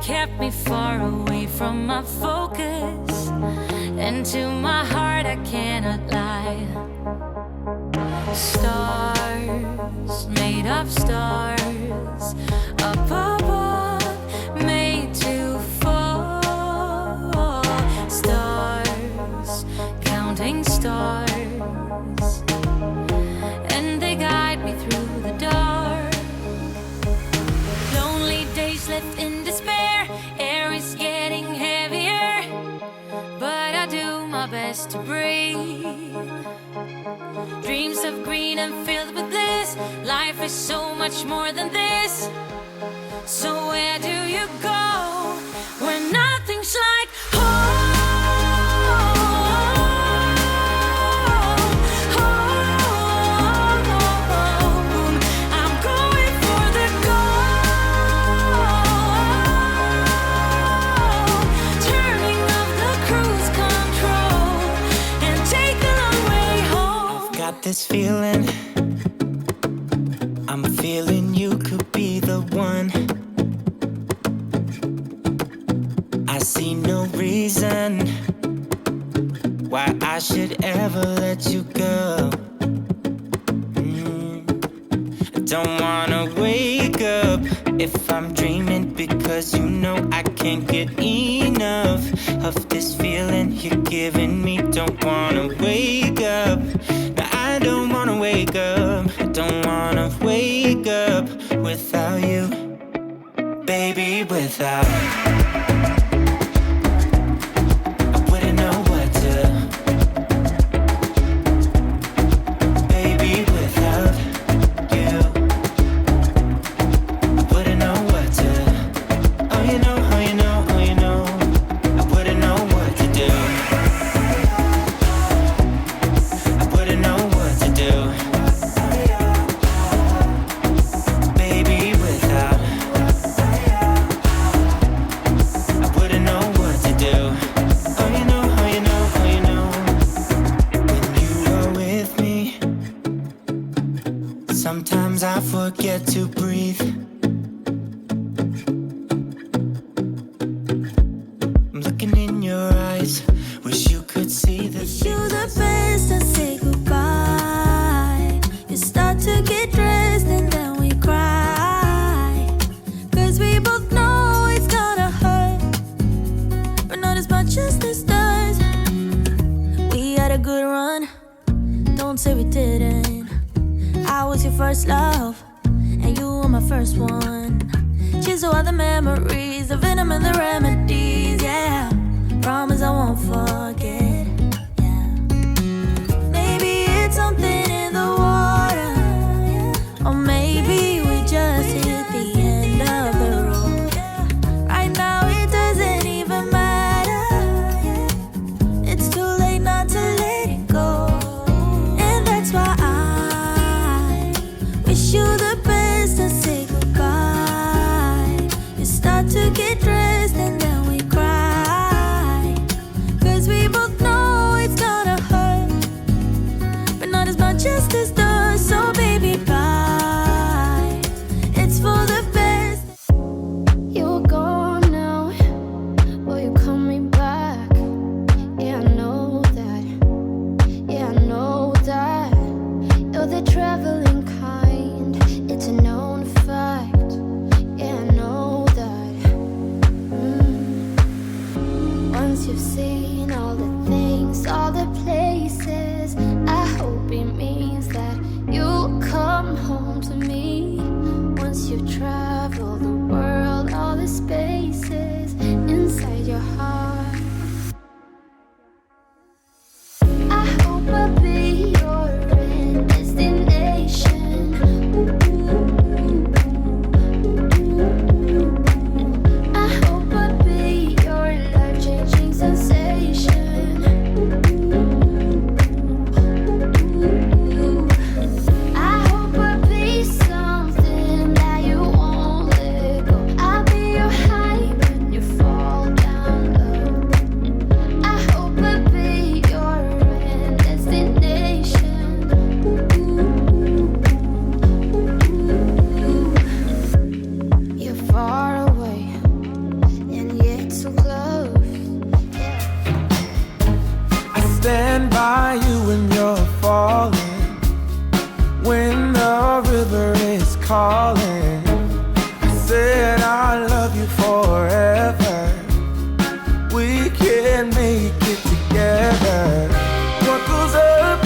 kept me far away from my focus, and to my heart I cannot lie. Stars, made of stars, up above, made to fall. Stars, counting stars, and they guide me through the dark. Lonely days left in despair, air is getting heavier, but I do my best to breathe. Dreams of green and filled with bliss, life is so much more than this. So where do you go when nothing's like home? I'm going for the gold, turning off the cruise control and take the long way home. I've got this feeling, I'm feeling you could be the one. I see no reason why I should ever let you go. I don't wanna wake up if I'm dreaming, because you know I can't get enough of this feeling you're giving me. Don't wanna wake up. No, I don't wanna wake up. I don't wanna wake up without you, baby, without I wouldn't know what to, baby, without you. I wouldn't know what to, oh you know, oh you know, oh you know, I wouldn't know what to do. I wouldn't know what to do, baby, without I wouldn't know what to do. Oh you know, oh you know, oh you know, when you are with me, sometimes I forget to breathe. I'm looking in your eyes, wish you could see the You the best and say goodbye. You start to get dressed and then we cry, 'cause we both know it's gonna hurt, but not as much as this does. We had a good run, don't say we didn't. I was your first love, and you were my first one. Cheers to all the memories, the venom and the remedies, yeah. Promise I won't forget, yeah. Maybe it's something in the water, or maybe we just hit the end of the road. Right now it doesn't even matter, it's too late not to let it go. And that's why I wish you the best and say goodbye. You start to get dressed and then we cry, 'cause we both know calling. I said I love you forever. We can make it together. What goes up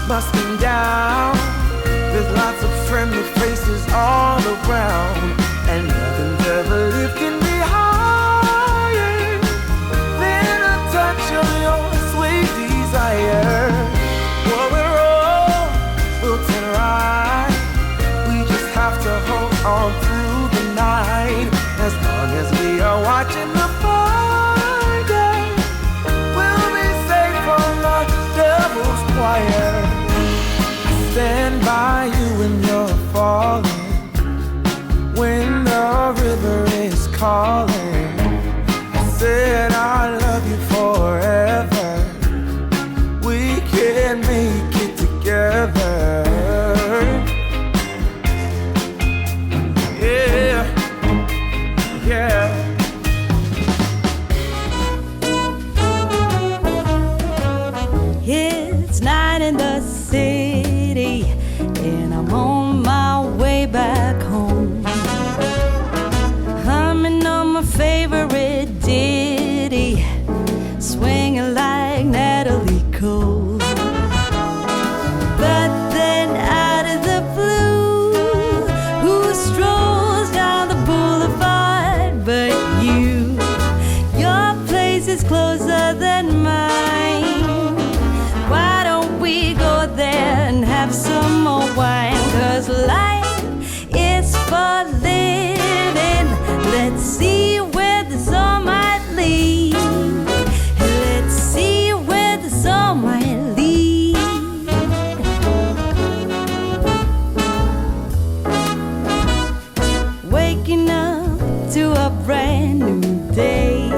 must come down. There's lots of friendly faces all around, and nothing's ever lifting me higher than a touch of your sweet desire. Well, we're all built in right. We just have to hold on through the night. As long as we are watching the fire, we'll be safe from the devil's choir. I stand by you when you're falling, when the river is calling. I said I love you forever. We can make it together. Yeah, yeah. It's night in the city, and I'm on my way back home. Humming on my favorite ditty, swinging like Natalie Cole. But then out of the blue, who strolls down the boulevard but you? Your place is closer than mine. Why don't we go there and have some more wine? 'Cause life is for living. Let's see where this all might lead. Let's see where this all might lead. Waking up to a brand new day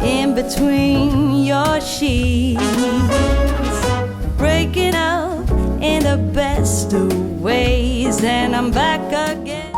in between your sheets. Breaking up in the best of ways, and I'm back again.